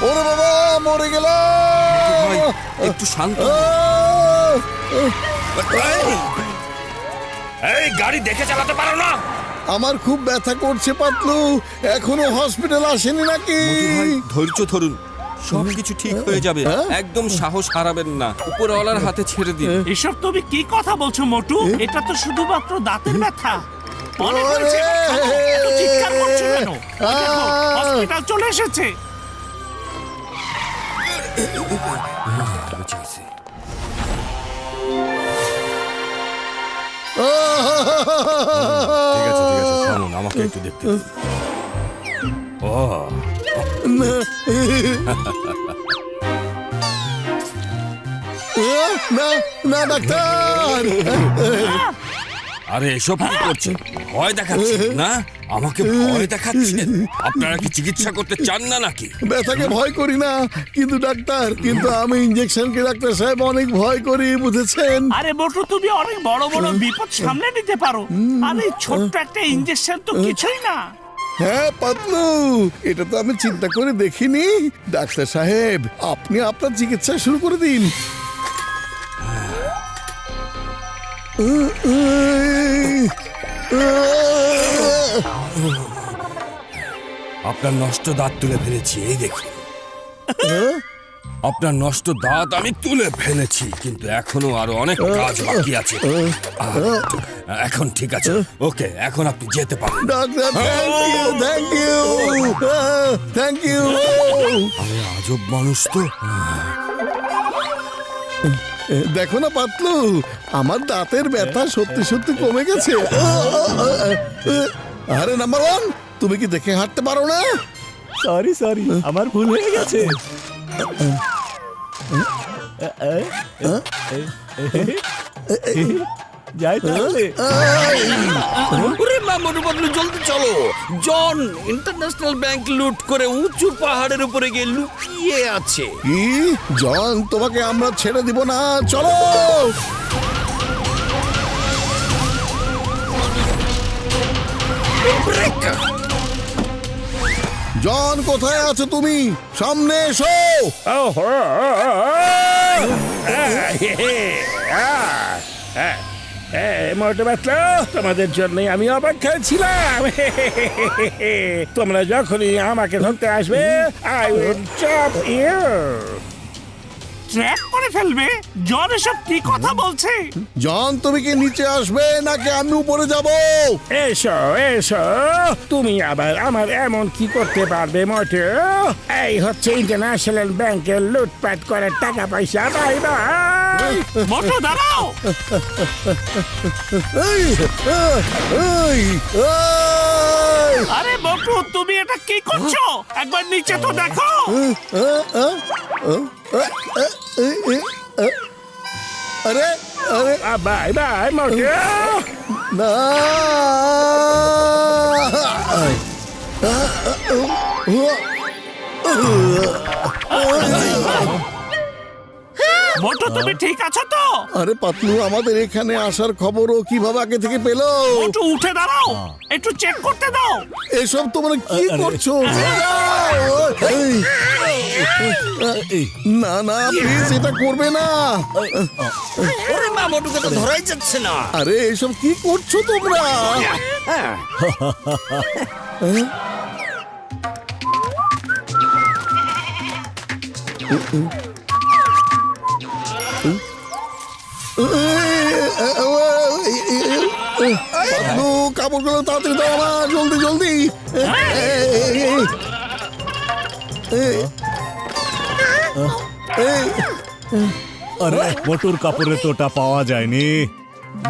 ওরে বাবা, মরে গেল। একটু শান্ত। এই গাড়ি দেখে চালাতে পারো না? আমার খুব ব্যথা করছে পাতলু, এখনো হসপিটাল আসেনি নাকি? ধৈর্য ধরুন, সবকিছু ঠিক হয়ে যাবে। একদম সাহস হারাবেন না, উপরওয়ালার হাতে ছেড়ে দিন। এসব তুমি কি কথা বলছো মোটু? এটা তো শুধুমাত্র দাঁতের ব্যথা। অনেক হয়েছে, এত চিৎকার করছো কেন? দেখো, হসপিটাল চলে এসেছে। ঠিক আছে ঠিক আছে, থামুন, আমাকে একটু দেখতে দিন। ও না না ডাক্তার। আরে এসব কি করছেন? ভয় দেখাচ্ছেন না? আমাকে ভয় দেখাচ্ছেন? আপনারা কি চিকিৎসা করতে চান না নাকি? ব্যথাকে ভয় করি না, কিন্তু ডাক্তার, কিন্তু আমি ইঞ্জেকশনকে ডাক্তার সাহেব অনেক ভয় করি, বুঝেছেন? আরে মোটু, তুমি অনেক বড় বড় বিপদ সামলে নিতে পারো, আর এই ছোট্ট একটা ইঞ্জেকশন তো কিছুই না। হ্যাঁ পাতলু, এটা তো আমি চিন্তা করে দেখিনি। ডাক্তার সাহেব, আপনি আপনার চিকিৎসা শুরু করে দিন। আপনার নষ্ট দাঁত তুলে ফেলেছি, এই দেখুন। আপনার নষ্ট দাঁত আমি তুলে ফেলেছি, কিন্তু এখনো আরো অনেক কাজ বাকি আছে। এখন ঠিক আছে, ওকে, এখন আপনি যেতে পারেন। Doctor, thank you, thank you. আমি আজব মানুষ তো। দেখো না পাতলু, আমার দাঁতের ব্যথা সত্যি সত্যি কমে গেছে। আরে নাম্বার ওয়ান, তুমি কি দেখে হাঁটতে পারো না? সরি আমার ভুল হয়ে গেছে। যাই তাহলে। ওরে মামুর বদলু, জলদি চলো। জন ইন্টারন্যাশনাল ব্যাংক লুট করে উঁচু পাহাড়ের উপরে গিয়ে লুকিয়ে আছে। কি জন, তোমাকে আমরা ছেড়ে দিব না, চলো। জন, কোথায় আছো তুমি? সামনে এসো। মোটু বাতলো, তোমাদের জন্যই আমি অপেক্ষায় ছিলাম। তোমরা যখনই আমাকে ধরতে আসবে, I will trap you. Trap করে ফেলবে? জন এসব কি কথা বলছে? জন, তুমি কি নিচে আসবে নাকি আমি উপরে যাব? এসো এসো, তুমি আবার আমার এমন কি করতে পারবে মোটু? এই হচ্ছে ইন্টারন্যাশনাল ব্যাংকের লুটপাট করার টাকা পয়সা। Bye bye. মোটু দাঁড়াও। এই, এই, এই। আরে মোটু, তুমি এটা কি করছো? একবার নিচে তো দেখো। আরে আরে বাই বাই মোটু। না। মোটু, তুমি ঠিক আছো তো? আরে পাতলু, আমাদের এখানে আসার খবরও কিভাবে আগে থেকে পেলো? মোটু উঠে দাঁড়াও, একটু চেক করতে দাও। এসব তোমরা কি করছো? না না, প্লিজ এটা করবে না। ওরে মামুকে তো ধরাই যাচ্ছে না। আরে এসব কি করছো তোমরা? পাতলু, কাপড়গুলো তাড়াতাড়ি দাও আমার, জলদি জলদি। আরে মোটুর কাপড়ে তো ওটা পাওয়া যায়নি।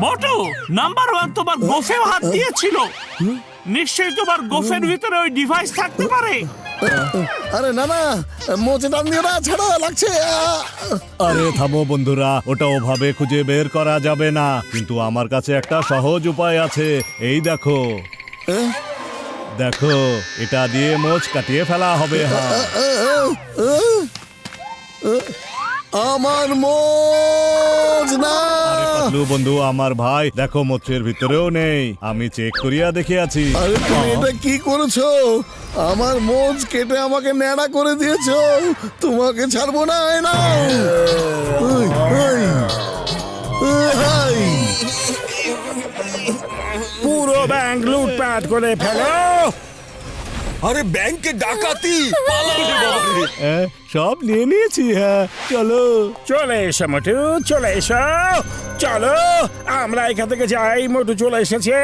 মোটু, নাম্বার ওয়ান তোমার গোফেও হাত দিয়েছিল। নিশ্চয়ই তোমার গোফের ভিতরে ওই ডিভাইস থাকতে পারে। আরে না না, মোচে টান দিও না, ছাড়ো, লাগছে। আরে থামো বন্ধুরা, ওটা ওভাবে খুঁজে বের করা যাবে না, কিন্তু আমার কাছে একটা সহজ উপায় আছে। এই দেখো, দেখো, এটা দিয়ে মোচ কাটিয়ে ফেলা হবে। হ্যাঁ, আমার মোজ না। পাতলু বন্ধু আমার ভাই দেখো মোচের ভিতরেও নেই, আমি চেক করিয়া দেখিয়াছি। আরে তুমি এটা কি করেছো? আমার মোজ কেটে আমাকে ন্যাড়া করে দিয়েছো। তোমাকে ছাড়বো না। এই নাও। ওই, ওই, ওই। পুরো ব্যাংক লুটপাট করে ফেলো। আরে ব্যাংকে ডাকাতি! সব নিয়ে নিয়েছি। হ্যাঁ চলো। চলে এসো মোটু, চলে এসো। চলো আমরা এখান থেকে যাই। মোটু চলে এসেছে।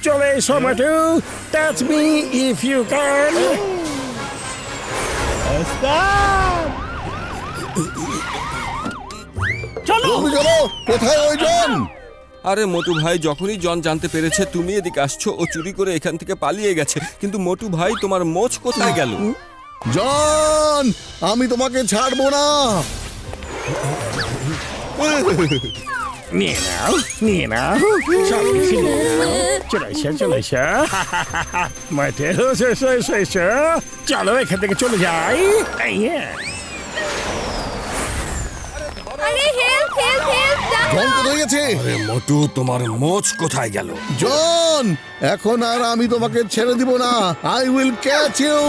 চলে এসো Motu. Touch me if you can. চলো তুমি চলো। কোথায় ওই জন? আরে মোটু ভাই, যখনই জন জানতে পেরেছে তুমি এদিকে আসছো, ও চুরি করে এখান থেকে পালিয়ে গেছে। কিন্তু মোটু ভাই, তোমার মোচ কোথায় গেল? জন, আমি তোমাকে ছাড়বো না। নিয়ে নাও, নিয়ে নাও। সব কিছু নিয়ে নাও। চলে এসো, চলে এসো। মোটু এসো, এসো, এসো, এসো। চলো এখান থেকে চলে যাই। এই, আরে হেল্প হেল্প হেল্প জন কোথায় গেছে? আরে মোটু, তোমার মোচ কোথায় গেল? জন, এখন আর আমি তোমাকে ছেড়ে দিব না। I will catch you.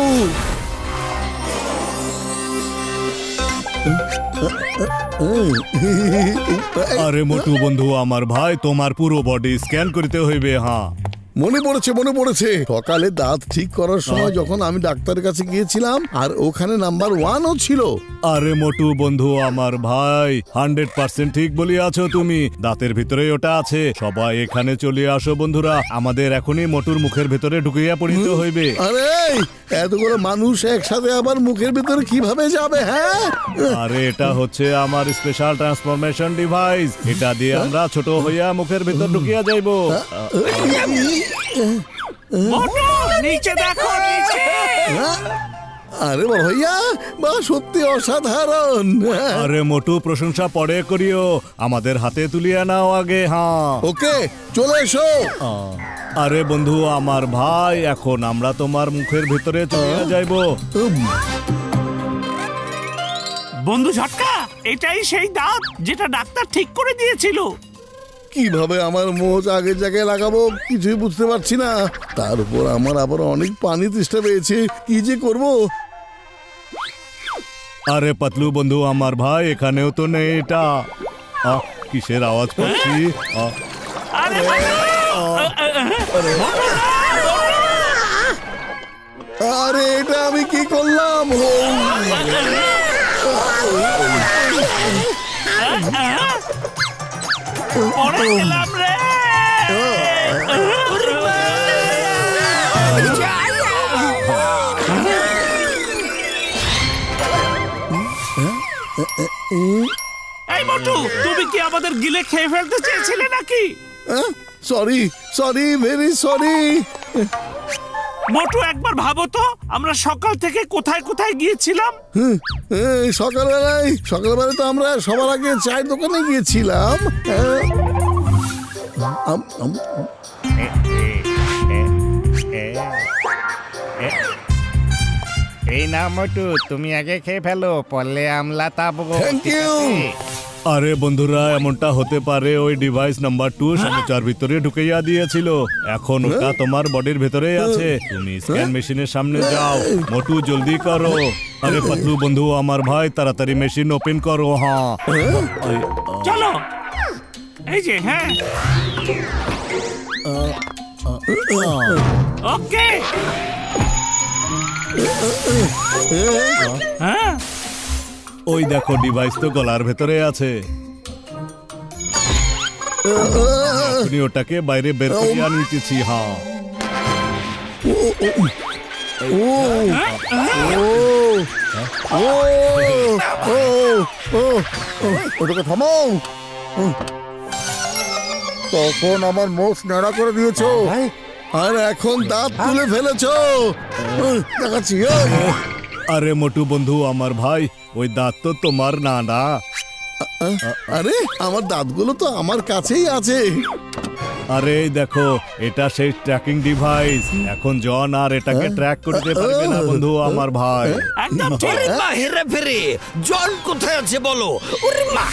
আরে মোটু বন্ধু আমার ভাই, তোমার পুরো বডি স্ক্যান করিতে হইবে। হ্যাঁ মনে পড়েছে, মনে পড়েছে। সকালে দাঁত ঠিক করার সময় যখন আমি ডাক্তারের কাছে গিয়েছিলাম, আর ওখানে নাম্বার 1ও ছিল। আরে মোটু বন্ধু আমার ভাই, 100% ঠিক বলিয়াছো তুমি। দাঁতের ভিতরে ওটা আছে। সবাই এখানে চলে আসো বন্ধুরা, আমাদের এখনই মোটুর মুখের ভিতরে ঢুকিয়া পড়িতে হইবে। আরে এতগুলো মানুষ একসাথে আবার মুখের ভিতরে কিভাবে যাবে? হ্যাঁ, আরে এটা হচ্ছে আমার স্পেশাল ট্রান্সফরমেশন ডিভাইস। এটা দিয়ে আমরা ছোট হইয়া মুখের ভিতর ঢুকিয়া যাইবো। মোটু নিচে দেখো, নিচে। আরে বড় ভাইয়া, বা সত্যি অসাধারণ। আরে মোটু প্রশংসা পরে করিও, আমাদের হাতে তুলিয়া নাও আগে। হ্যাঁ ওকে, চলে এসো। আরে বন্ধু আমার ভাই, এখন আমরা তোমার মুখের ভিতরে চলিয়া যাইবো। বন্ধু ঝটকা, এটাই সেই দাঁত যেটা ডাক্তার ঠিক করে দিয়েছিল। কিভাবে আমার মোজ আগের জায়গায় লাগাবো কিছুই বুঝতে পারছি না। তার উপর আমার আবার অনেক পানি তৃষ্ণা পেয়েছে। কি যে করবো? আরে পাতলু বন্ধু আমার ভাই, এখানেও তো নেই এটা। কিসের আওয়াজ পাচ্ছি? আরে মোটু! আরে এটা আমি কি করলাম? পড়ে গেলাম রে। এই মোটু, তুমি কি আমাদের গিলে খেয়ে ফেলতে চেয়েছিলে নাকি? Sorry, sorry, very sorry. Motu একবার ভাবো তো, আমরা সকাল থেকে কোথায় কোথায় গিয়েছিলাম। সকালবেলায় তো আমরা সবার আগে চায়ের দোকানে গিয়েছিলাম। এই না মোটু, তুমি আগে খেয়ে ফেলো, পড়লে আমলা তাবো। Thank you. আরে বন্ধুরা, এমনটা হতে পারে ওই ডিভাইস নাম্বার 2 সমুচার ভিতরে ঢুকাইয়া দিয়েছিল। এখন ওটা তোমার বডির ভিতরে আছে। তুমি স্ক্যান মেশিনের সামনে যাও। মোটু জলদি করো। আরে পাতলু বন্ধু আমার ভাই, তাড়াতাড়ি মেশিন ওপেন করো। হ্যাঁ চলো, এই যে। হ্যাঁ, ওকে। হ্যাঁ, ওই দেখো, ডিভাইস তো গলার ভেতরে আছে। আপনি ওটাকে বাইরে বের করিয়া নিতেছি। হ্যাঁ ওটাকে থামাও। তখন আমার মোষ নাড়া করে দিয়েছো, আর এখন দাঁত তুলে ফেলেছো। দেখাচ্ছি। আরে মোটু বন্ধু আমার ভাই, ওই দাঁত তো তোমার না না। আরে আমার দাঁতগুলো তো আমার কাছেই আছে। আরে এই দেখো, এটা সেই ট্র্যাকিং ডিভাইস। এখন জন আর এটাকে ট্র্যাক করতে পারবে না বন্ধু আমার ভাই। একদম ঠিক। ওরে মা হেরে ফেরে, জন কোথায় আছে বলো? ওরে মা,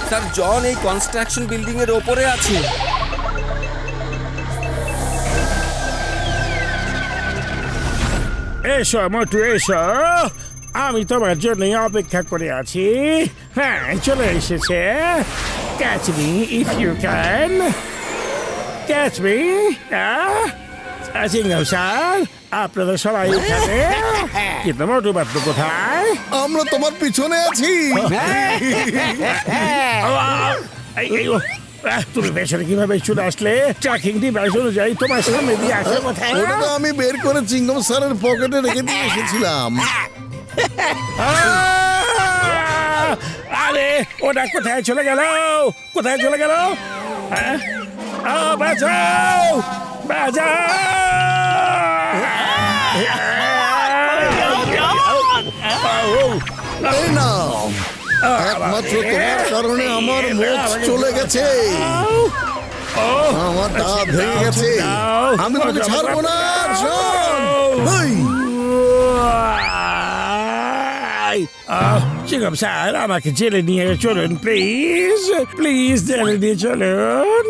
স্যার জন এই কনস্ট্রাকশন বিল্ডিং এর ওপরে আছে। এসো মোটু এসো, আমি তোমার জন্য অপেক্ষা করে আছি। হ্যাঁ, চলে এসেছে। Catch me if you can, catch me. Singh sir, আপনারা সবাই এখানে, কিন্তু মোটু বাট্টু কোথায়? আমরা তোমার পিছনে আছি। তুমি পেছনে কিভাবে চলে আসলে? ট্র্যাকিং ডিভাইস অনুযায়ী তোমার সামনে দিয়ে আসে কোথায়? ওটা তো আমি বের করে চিংগম স্যারের পকেটে রেখে দিয়ে এসেছিলাম। আরে ওটা কোথায় চলে গেল? কোথায় চলে গেল? বাঁচাও, বাঁচাও! এই নাও, একমাত্র তোমার কারণে আমার মোচ চলে গেছে, আমার দাঁত ভেঙে গেছে। আমি তোমাকে ছাড়বো না, শোন। এই, চিংগম স্যার, আমাকে জেলে নিয়ে চলুন প্লিজ, প্লিজ জেলে নিয়ে চলুন।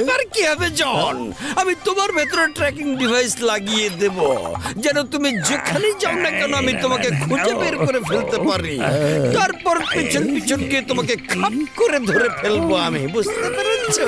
এবার কি হবে জন? আমি তোমার ভেতরে ট্র্যাকিং ডিভাইস লাগিয়ে দেব, যেন তুমি যেখানে যাও না কেন আমি তোমাকে খুঁজে বের করে ফেলতে পারি। তারপর পিছন পিছন গিয়ে তোমাকে খাপ করে ধরে ফেলবো আমি, বুঝতে পেরেছো?